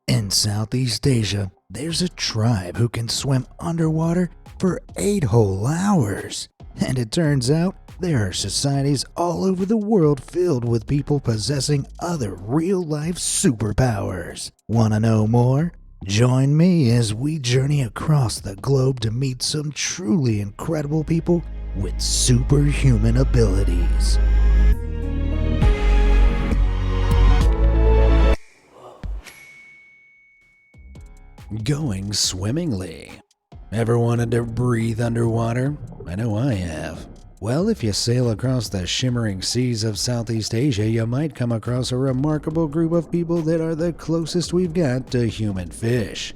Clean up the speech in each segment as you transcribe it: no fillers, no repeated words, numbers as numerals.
In Southeast Asia, there's a tribe who can swim underwater for 8 whole hours. And it turns out there are societies all over the world filled with people possessing other real-life superpowers. Wanna know more? Join me as we journey across the globe to meet some truly incredible people with superhuman abilities. Going swimmingly. Ever wanted to breathe underwater? I know I have. Well, if you sail across the shimmering seas of Southeast Asia, you might come across a remarkable group of people that are the closest we've got to human fish.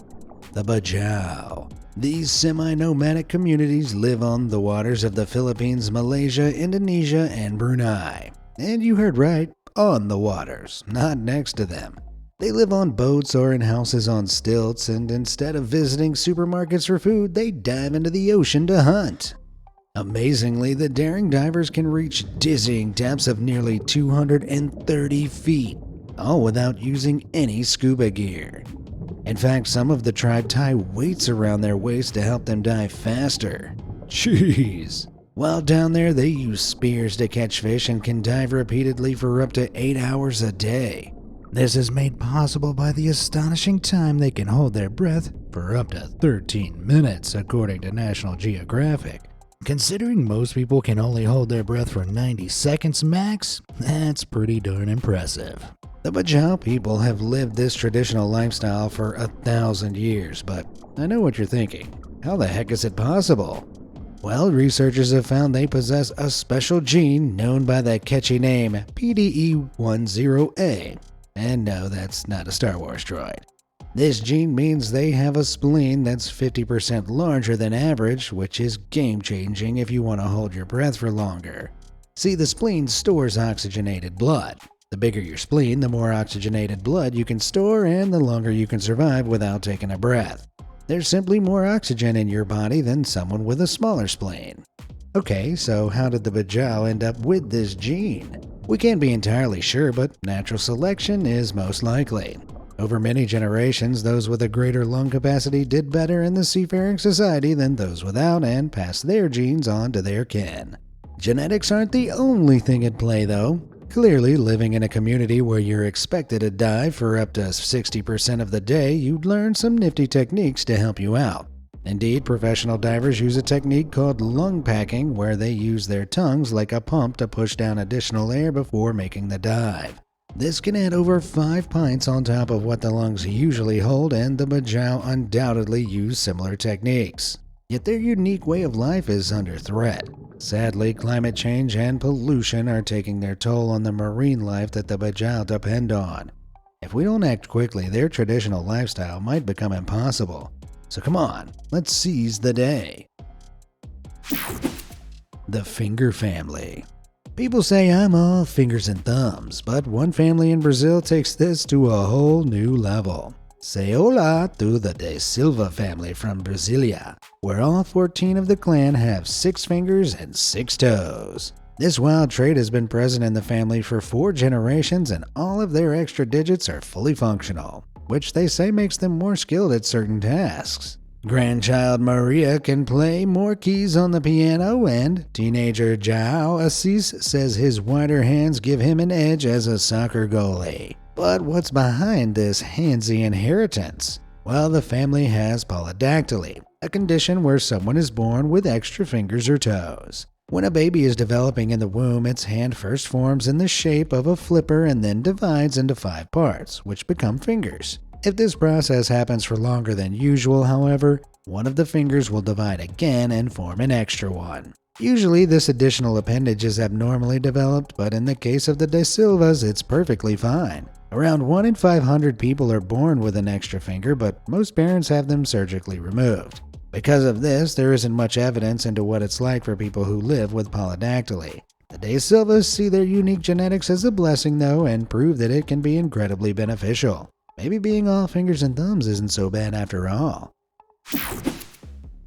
The Bajau. These semi-nomadic communities live on the waters of the Philippines, Malaysia, Indonesia, and Brunei. And you heard right, on the waters, not next to them. They live on boats or in houses on stilts, and instead of visiting supermarkets for food, they dive into the ocean to hunt. Amazingly, the daring divers can reach dizzying depths of nearly 230 feet, all without using any scuba gear. In fact, some of the tribe tie weights around their waist to help them dive faster. Jeez! While down there, they use spears to catch fish and can dive repeatedly for up to 8 hours a day. This is made possible by the astonishing time they can hold their breath for up to 13 minutes, according to National Geographic. Considering most people can only hold their breath for 90 seconds max, that's pretty darn impressive. The Bajau people have lived this traditional lifestyle for 1,000 years, but I know what you're thinking. How the heck is it possible? Well, researchers have found they possess a special gene known by the catchy name PDE10A. And no, that's not a Star Wars droid. This gene means they have a spleen that's 50% larger than average, which is game-changing if you want to hold your breath for longer. See, the spleen stores oxygenated blood. The bigger your spleen, the more oxygenated blood you can store and the longer you can survive without taking a breath. There's simply more oxygen in your body than someone with a smaller spleen. Okay, so how did the Bajau end up with this gene? We can't be entirely sure, but natural selection is most likely. Over many generations, those with a greater lung capacity did better in the seafaring society than those without and passed their genes on to their kin. Genetics aren't the only thing at play, though. Clearly, living in a community where you're expected to dive for up to 60% of the day, you'd learn some nifty techniques to help you out. Indeed, professional divers use a technique called lung packing, where they use their tongues like a pump to push down additional air before making the dive. This can add over 5 pints on top of what the lungs usually hold, and the Bajau undoubtedly use similar techniques. Yet their unique way of life is under threat. Sadly, climate change and pollution are taking their toll on the marine life that the Bajau depend on. If we don't act quickly, their traditional lifestyle might become impossible. So come on, let's seize the day. The Finger Family. People say I'm all fingers and thumbs, but one family in Brazil takes this to a whole new level. Say hola to the De Silva family from Brasilia, where all 14 of the clan have 6 fingers and 6 toes. This wild trait has been present in the family for 4 generations, and all of their extra digits are fully functional, which they say makes them more skilled at certain tasks. Grandchild Maria can play more keys on the piano, and teenager João Assis says his wider hands give him an edge as a soccer goalie. But what's behind this handsy inheritance? Well, the family has polydactyly, a condition where someone is born with extra fingers or toes. When a baby is developing in the womb, its hand first forms in the shape of a flipper and then divides into 5 parts, which become fingers. If this process happens for longer than usual, however, one of the fingers will divide again and form an extra one. Usually, this additional appendage is abnormally developed, but in the case of the De Silvas, it's perfectly fine. Around 1 in 500 people are born with an extra finger, but most parents have them surgically removed. Because of this, there isn't much evidence into what it's like for people who live with polydactyly. The De Silvas see their unique genetics as a blessing, though, and prove that it can be incredibly beneficial. Maybe being all fingers and thumbs isn't so bad after all.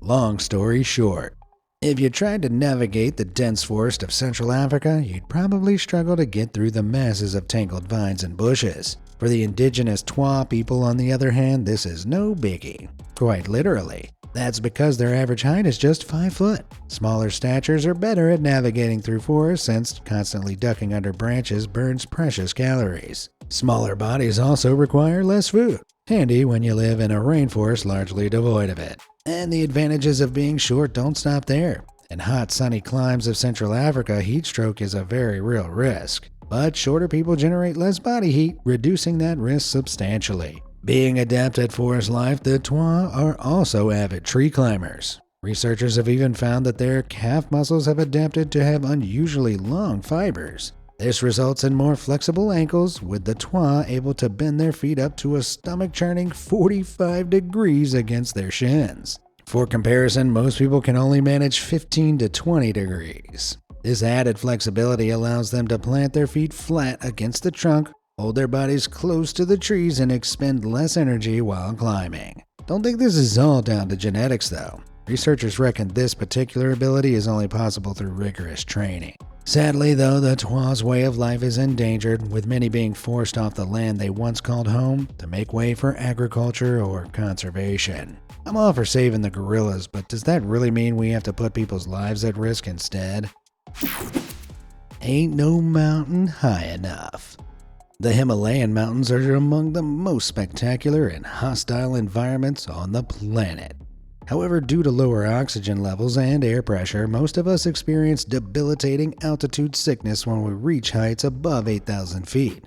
Long story short, if you tried to navigate the dense forest of Central Africa, you'd probably struggle to get through the masses of tangled vines and bushes. For the indigenous Twa people, on the other hand, this is no biggie. Quite literally. That's because their average height is just 5 foot. Smaller statures are better at navigating through forests since constantly ducking under branches burns precious calories. Smaller bodies also require less food. Handy when you live in a rainforest largely devoid of it. And the advantages of being short don't stop there. In hot, sunny climes of Central Africa, heat stroke is a very real risk. But shorter people generate less body heat, reducing that risk substantially. Being adept at forest life, the Twa are also avid tree climbers. Researchers have even found that their calf muscles have adapted to have unusually long fibers. This results in more flexible ankles, with the Twa able to bend their feet up to a stomach-churning 45 degrees against their shins. For comparison, most people can only manage 15 to 20 degrees. This added flexibility allows them to plant their feet flat against the trunk, hold their bodies close to the trees, and expend less energy while climbing. Don't think this is all down to genetics though. Researchers reckon this particular ability is only possible through rigorous training. Sadly though, the Twa's way of life is endangered, with many being forced off the land they once called home to make way for agriculture or conservation. I'm all for saving the gorillas, but does that really mean we have to put people's lives at risk instead? Ain't no mountain high enough. The Himalayan mountains are among the most spectacular and hostile environments on the planet. However, due to lower oxygen levels and air pressure, most of us experience debilitating altitude sickness when we reach heights above 8,000 feet.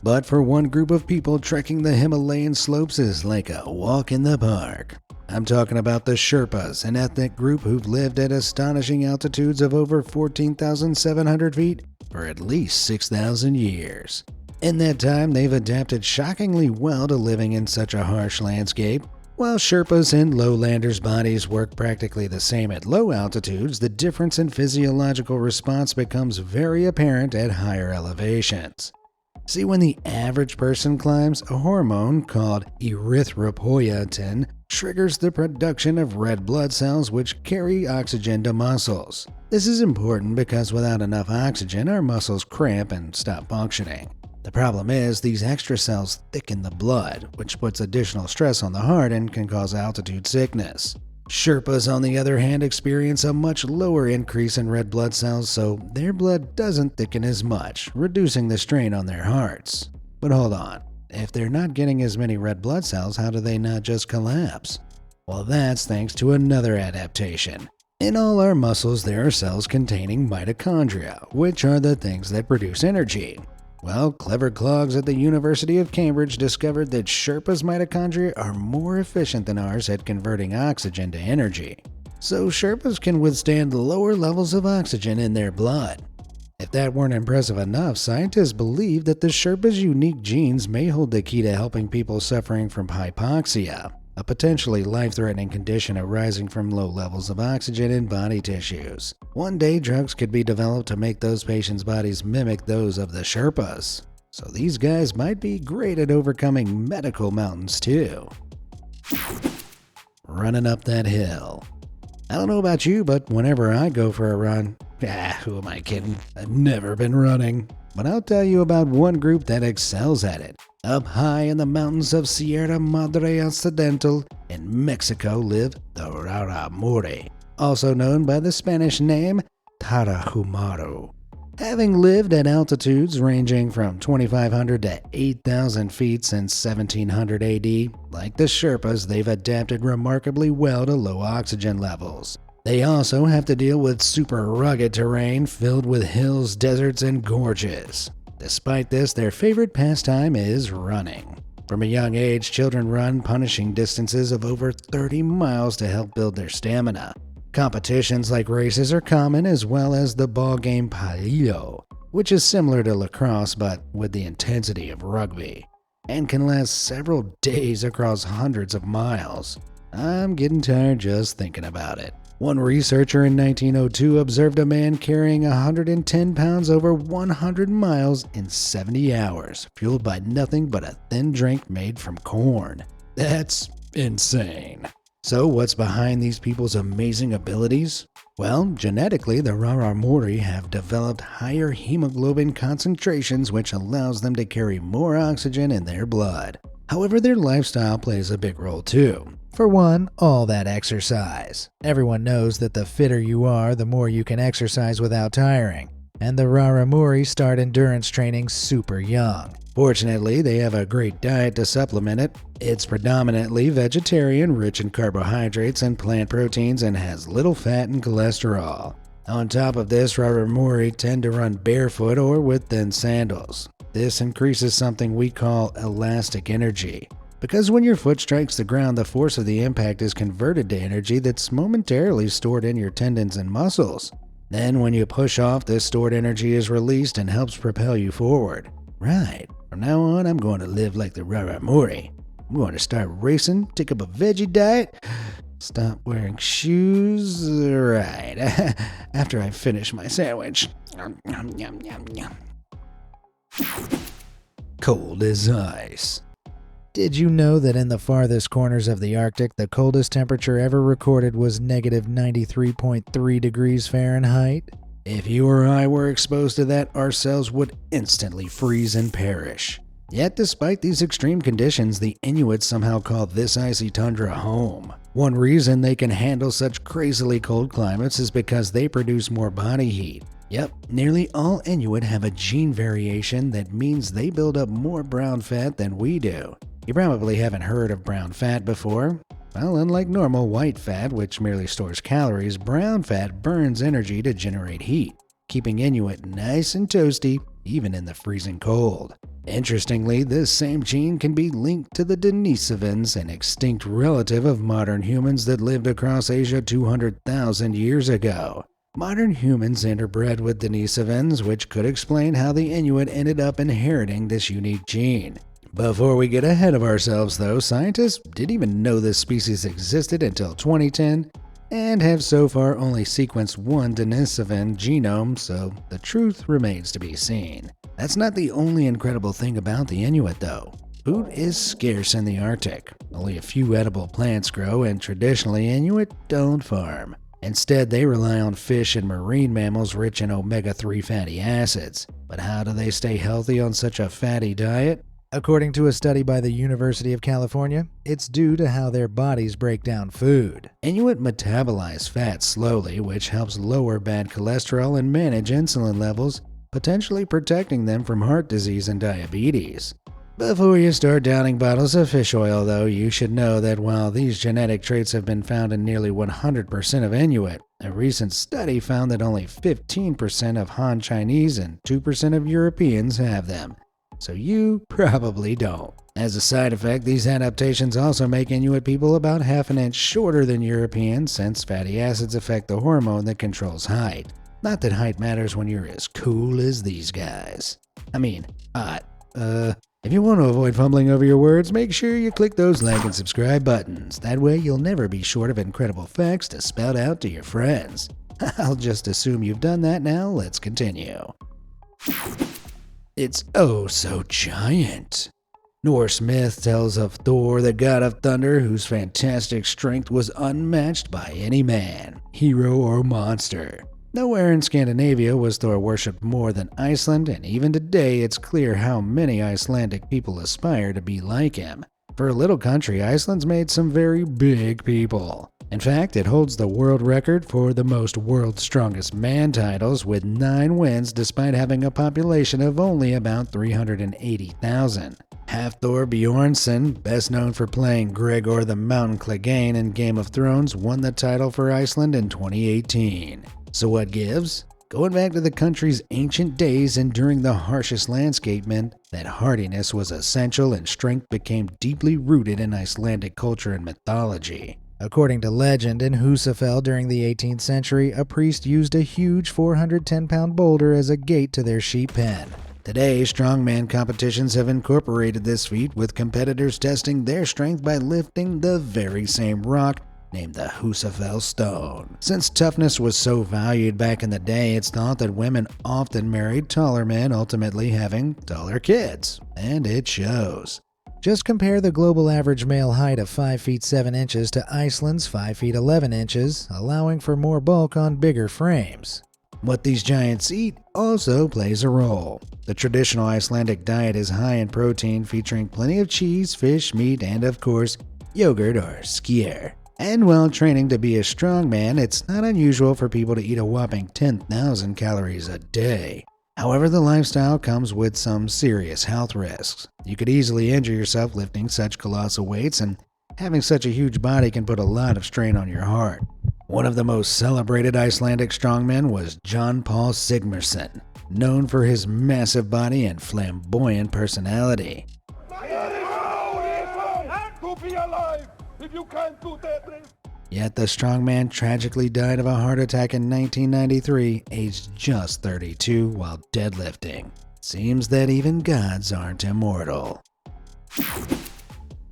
But for one group of people, trekking the Himalayan slopes is like a walk in the park. I'm talking about the Sherpas, an ethnic group who've lived at astonishing altitudes of over 14,700 feet for at least 6,000 years. In that time, they've adapted shockingly well to living in such a harsh landscape. While Sherpas and lowlanders' bodies work practically the same at low altitudes, the difference in physiological response becomes very apparent at higher elevations. See, when the average person climbs, a hormone called erythropoietin triggers the production of red blood cells which carry oxygen to muscles. This is important because without enough oxygen, our muscles cramp and stop functioning. The problem is, these extra cells thicken the blood, which puts additional stress on the heart and can cause altitude sickness. Sherpas, on the other hand, experience a much lower increase in red blood cells, so their blood doesn't thicken as much, reducing the strain on their hearts. But hold on, if they're not getting as many red blood cells, how do they not just collapse? Well, that's thanks to another adaptation. In all our muscles, there are cells containing mitochondria, which are the things that produce energy. Well, clever clogs at the University of Cambridge discovered that Sherpas' mitochondria are more efficient than ours at converting oxygen to energy. So Sherpas can withstand lower levels of oxygen in their blood. If that weren't impressive enough, scientists believe that the Sherpas' unique genes may hold the key to helping people suffering from hypoxia, a potentially life-threatening condition arising from low levels of oxygen in body tissues. One day, drugs could be developed to make those patients' bodies mimic those of the Sherpas. So these guys might be great at overcoming medical mountains too. Running up that hill. I don't know about you, but whenever I go for a run, who am I kidding? I've never been running. But I'll tell you about one group that excels at it. Up high in the mountains of Sierra Madre Occidental in Mexico live the Raramuri, also known by the Spanish name Tarahumaru. Having lived at altitudes ranging from 2,500 to 8,000 feet since 1700 AD, like the Sherpas, they've adapted remarkably well to low oxygen levels. They also have to deal with super rugged terrain filled with hills, deserts, and gorges. Despite this, their favorite pastime is running. From a young age, children run punishing distances of over 30 miles to help build their stamina. Competitions like races are common, as well as the ball game palillo, which is similar to lacrosse but with the intensity of rugby, and can last several days across hundreds of miles. I'm getting tired just thinking about it. One researcher in 1902 observed a man carrying 110 pounds over 100 miles in 70 hours, fueled by nothing but a thin drink made from corn. That's insane. So what's behind these people's amazing abilities? Well, genetically, the Raramuri have developed higher hemoglobin concentrations, which allows them to carry more oxygen in their blood. However, their lifestyle plays a big role too. For one, all that exercise. Everyone knows that the fitter you are, the more you can exercise without tiring. And the Raramuri start endurance training super young. Fortunately, they have a great diet to supplement it. It's predominantly vegetarian, rich in carbohydrates and plant proteins, and has little fat and cholesterol. On top of this, Raramuri tend to run barefoot or with thin sandals. This increases something we call elastic energy. Because when your foot strikes the ground, the force of the impact is converted to energy that's momentarily stored in your tendons and muscles. Then when you push off, this stored energy is released and helps propel you forward. Right, from now on I'm going to live like the Raramuri. I'm going to start racing, take up a veggie diet, stop wearing shoes, right, after I finish my sandwich. Cold as ice. Did you know that in the farthest corners of the Arctic, the coldest temperature ever recorded was negative 93.3 degrees Fahrenheit? If you or I were exposed to that, our cells would instantly freeze and perish. Yet despite these extreme conditions, the Inuit somehow call this icy tundra home. One reason they can handle such crazily cold climates is because they produce more body heat. Yep, nearly all Inuit have a gene variation that means they build up more brown fat than we do. You probably haven't heard of brown fat before. Well, unlike normal white fat, which merely stores calories, brown fat burns energy to generate heat, keeping Inuit nice and toasty even in the freezing cold. Interestingly, this same gene can be linked to the Denisovans, an extinct relative of modern humans that lived across Asia 200,000 years ago. Modern humans interbred with Denisovans, which could explain how the Inuit ended up inheriting this unique gene. Before we get ahead of ourselves though, scientists didn't even know this species existed until 2010 and have so far only sequenced one Denisovan genome, so the truth remains to be seen. That's not the only incredible thing about the Inuit though. Food is scarce in the Arctic. Only a few edible plants grow, and traditionally Inuit don't farm. Instead, they rely on fish and marine mammals rich in omega-3 fatty acids. But how do they stay healthy on such a fatty diet? According to a study by the University of California, it's due to how their bodies break down food. Inuit metabolize fat slowly, which helps lower bad cholesterol and manage insulin levels, potentially protecting them from heart disease and diabetes. Before you start downing bottles of fish oil, though, you should know that while these genetic traits have been found in nearly 100% of Inuit, a recent study found that only 15% of Han Chinese and 2% of Europeans have them. So you probably don't. As a side effect, these adaptations also make Inuit people about half an inch shorter than Europeans, since fatty acids affect the hormone that controls height. Not that height matters when you're as cool as these guys. I mean, hot. If you want to avoid fumbling over your words, make sure you click those like and subscribe buttons. That way you'll never be short of incredible facts to spout out to your friends. I'll just assume you've done that now. Let's continue. It's oh so giant. Norse myth tells of Thor, the god of thunder, whose fantastic strength was unmatched by any man, hero, or monster. Nowhere in Scandinavia was Thor worshipped more than Iceland, and even today it's clear how many Icelandic people aspire to be like him. For a little country, Iceland's made some very big people. In fact, it holds the world record for the most World's Strongest Man titles, with 9 wins despite having a population of only about 380,000. Hafthor Bjornsson, best known for playing Gregor the Mountain Clegane in Game of Thrones, won the title for Iceland in 2018. So what gives? Going back to the country's ancient days and during the harshest landscape meant that hardiness was essential and strength became deeply rooted in Icelandic culture and mythology. According to legend, in Husafell during the 18th century, a priest used a huge 410-pound boulder as a gate to their sheep pen. Today, strongman competitions have incorporated this feat, with competitors testing their strength by lifting the very same rock named the Husafell Stone. Since toughness was so valued back in the day, it's thought that women often married taller men, ultimately having taller kids. And it shows. Just compare the global average male height of 5 feet 7 inches to Iceland's 5 feet 11 inches, allowing for more bulk on bigger frames. What these giants eat also plays a role. The traditional Icelandic diet is high in protein, featuring plenty of cheese, fish, meat, and of course, yogurt or skyr. And while training to be a strongman, it's not unusual for people to eat a whopping 10,000 calories a day. However, the lifestyle comes with some serious health risks. You could easily injure yourself lifting such colossal weights, and having such a huge body can put a lot of strain on your heart. One of the most celebrated Icelandic strongmen was John Paul Sigmarsson, known for his massive body and flamboyant personality. Yet the strongman tragically died of a heart attack in 1993, aged just 32, while deadlifting. Seems that even gods aren't immortal.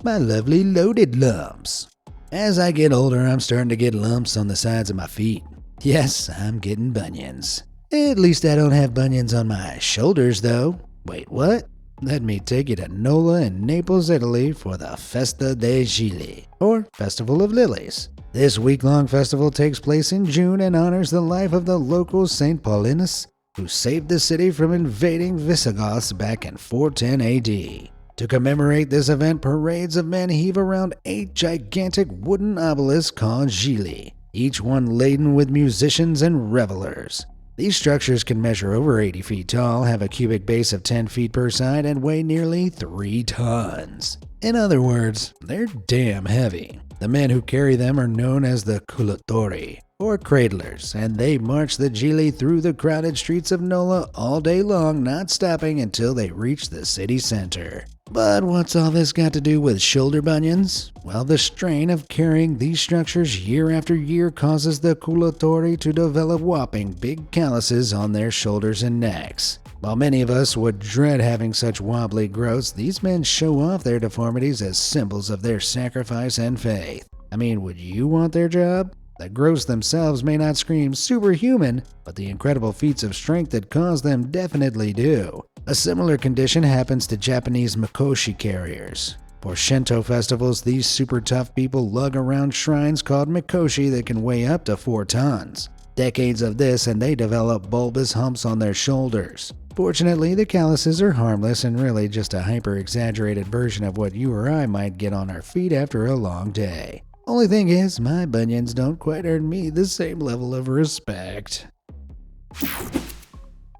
My lovely loaded lumps. As I get older, I'm starting to get lumps on the sides of my feet. Yes, I'm getting bunions. At least I don't have bunions on my shoulders, though. Wait, what? Let me take you to Nola in Naples, Italy for the Festa dei Gili, or Festival of Lilies. This week-long festival takes place in June and honors the life of the local St. Paulinus, who saved the city from invading Visigoths back in 410 AD. To commemorate this event, parades of men heave around 8 gigantic wooden obelisks called Gili, each one laden with musicians and revelers. These structures can measure over 80 feet tall, have a cubic base of 10 feet per side, and weigh nearly 3 tons. In other words, they're damn heavy. The men who carry them are known as the cullatori, or cradlers, and they march the Gili through the crowded streets of Nola all day long, not stopping until they reach the city center. But what's all this got to do with shoulder bunions? Well, the strain of carrying these structures year after year causes the cullatori to develop whopping big calluses on their shoulders and necks. While many of us would dread having such wobbly growths, these men show off their deformities as symbols of their sacrifice and faith. I mean, would you want their job? The growths themselves may not scream superhuman, but the incredible feats of strength that cause them definitely do. A similar condition happens to Japanese mikoshi carriers. For Shinto festivals, these super tough people lug around shrines called mikoshi that can weigh up to 4 tons. Decades of this and they develop bulbous humps on their shoulders. Fortunately, the calluses are harmless and really just a hyper-exaggerated version of what you or I might get on our feet after a long day. Only thing is, my bunions don't quite earn me the same level of respect.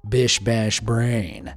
Bish bash brain.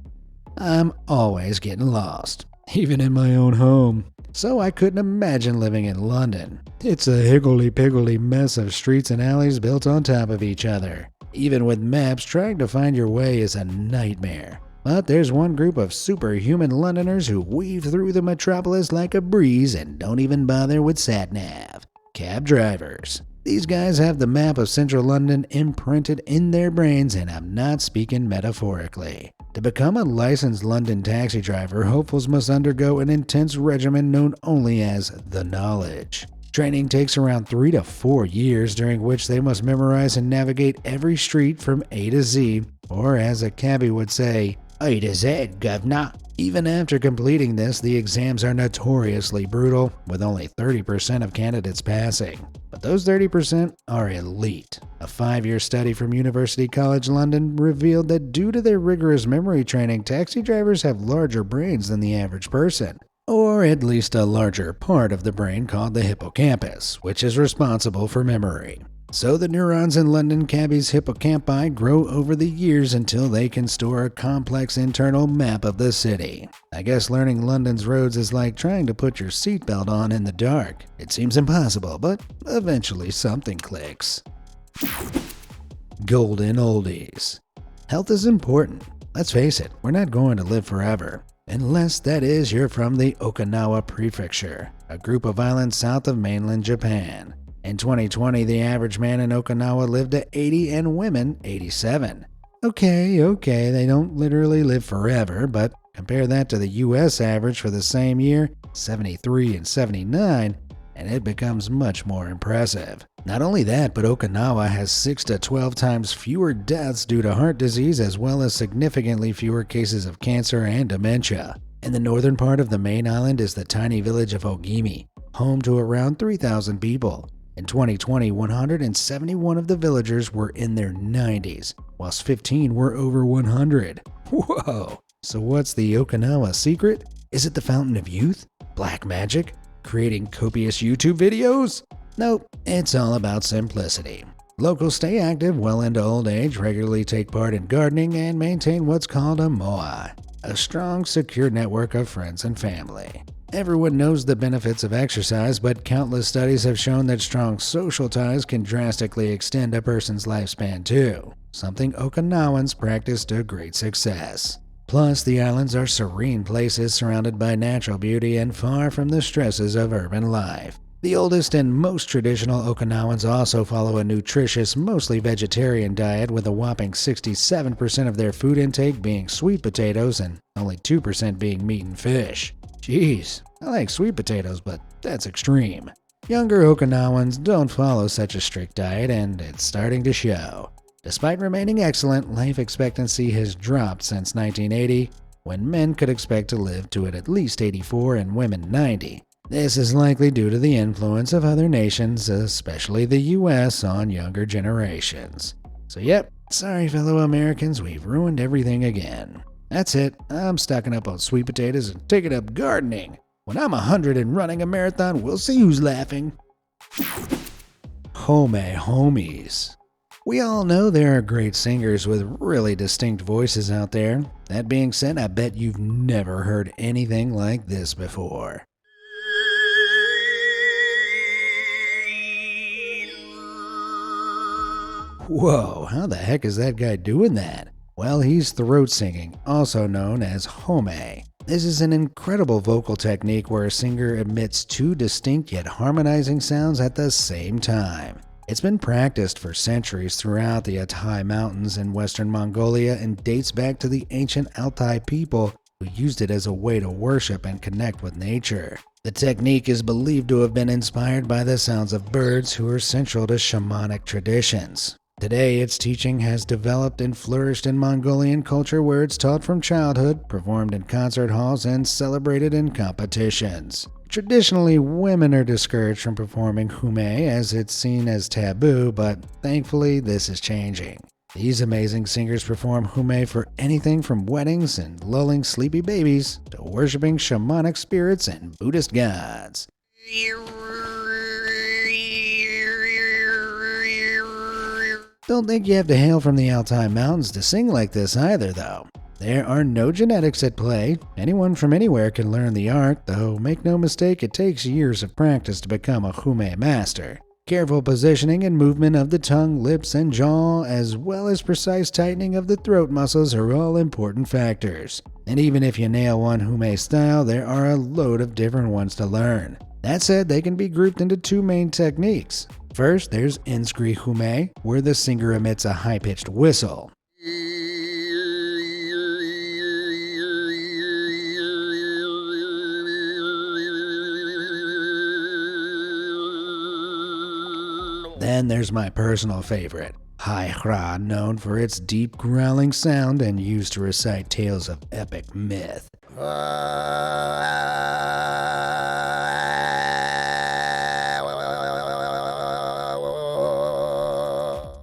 I'm always getting lost, even in my own home. So I couldn't imagine living in London. It's a higgledy-piggledy mess of streets and alleys built on top of each other. Even with maps, trying to find your way is a nightmare. But there's one group of superhuman Londoners who weave through the metropolis like a breeze and don't even bother with sat-nav. Cab drivers. These guys have the map of central London imprinted in their brains, and I'm not speaking metaphorically. To become a licensed London taxi driver, hopefuls must undergo an intense regimen known only as the knowledge. Training takes around 3 to 4 years, during which they must memorize and navigate every street from A to Z, or as a cabbie would say, A to Z, governor. Even after completing this, the exams are notoriously brutal, with only 30% of candidates passing. But those 30% are elite. A 5-year study from University College London revealed that due to their rigorous memory training, taxi drivers have larger brains than the average person. Or at least a larger part of the brain called the hippocampus, which is responsible for memory. So the neurons in London cabbies' hippocampi grow over the years until they can store a complex internal map of the city. I guess learning London's roads is like trying to put your seatbelt on in the dark. It seems impossible, but eventually something clicks. Golden oldies. Health is important. Let's face it, we're not going to live forever. Unless, that is, you're from the Okinawa Prefecture, a group of islands south of mainland Japan. In 2020, the average man in Okinawa lived to 80 and women 87. Okay, they don't literally live forever, but compare that to the US average for the same year, 73 and 79, and it becomes much more impressive. Not only that, but Okinawa has 6 to 12 times fewer deaths due to heart disease, as well as significantly fewer cases of cancer and dementia. In the northern part of the main island is the tiny village of Ogimi, home to around 3,000 people. In 2020, 171 of the villagers were in their 90s, whilst 15 were over 100. Whoa! So what's the Okinawa secret? Is it the fountain of youth? Black magic? Creating copious YouTube videos? Nope, it's all about simplicity. Locals stay active well into old age, regularly take part in gardening, and maintain what's called a moa, a strong, secure network of friends and family. Everyone knows the benefits of exercise, but countless studies have shown that strong social ties can drastically extend a person's lifespan too, something Okinawans practice to great success. Plus, the islands are serene places surrounded by natural beauty and far from the stresses of urban life. The oldest and most traditional Okinawans also follow a nutritious, mostly vegetarian diet, with a whopping 67% of their food intake being sweet potatoes and only 2% being meat and fish. Jeez, I like sweet potatoes, but that's extreme. Younger Okinawans don't follow such a strict diet, and it's starting to show. Despite remaining excellent, life expectancy has dropped since 1980, when men could expect to live to at least 84 and women 90. This is likely due to the influence of other nations, especially the US, on younger generations. So yep, sorry fellow Americans, we've ruined everything again. That's it, I'm stocking up on sweet potatoes and taking up gardening. When I'm 100 and running a marathon, we'll see who's laughing. Homies. We all know there are great singers with really distinct voices out there. That being said, I bet you've never heard anything like this before. Whoa, how the heck is that guy doing that? Well, he's throat singing, also known as home. This is an incredible vocal technique where a singer emits two distinct yet harmonizing sounds at the same time. It's been practiced for centuries throughout the Altai Mountains in western Mongolia and dates back to the ancient Altai people who used it as a way to worship and connect with nature. The technique is believed to have been inspired by the sounds of birds, who are central to shamanic traditions. Today, its teaching has developed and flourished in Mongolian culture, where it's taught from childhood, performed in concert halls, and celebrated in competitions. Traditionally, women are discouraged from performing hume as it's seen as taboo, but thankfully this is changing. These amazing singers perform hume for anything from weddings and lulling sleepy babies to worshiping shamanic spirits and Buddhist gods. Don't think you have to hail from the Altai Mountains to sing like this either, though. There are no genetics at play. Anyone from anywhere can learn the art, though make no mistake, it takes years of practice to become a hume master. Careful positioning and movement of the tongue, lips, and jaw, as well as precise tightening of the throat muscles, are all important factors. And even if you nail one hume style, there are a load of different ones to learn. That said, they can be grouped into two main techniques. First, there's Inskri hume, where the singer emits a high-pitched whistle. Then there's my personal favorite, Hai Hra, known for its deep growling sound and used to recite tales of epic myth.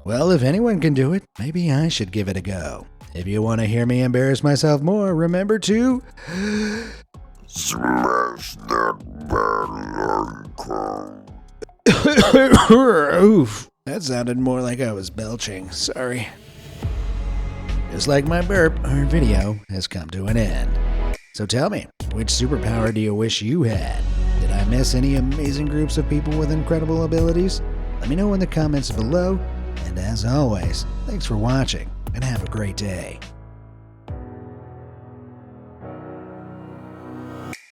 Well, if anyone can do it, maybe I should give it a go. If you want to hear me embarrass myself more, remember to smash that bell icon. Oof, that sounded more like I was belching. Sorry. Just like my burp, our video has come to an end. So tell me, which superpower do you wish you had? Did I miss any amazing groups of people with incredible abilities? Let me know in the comments below. And as always, thanks for watching, and have a great day.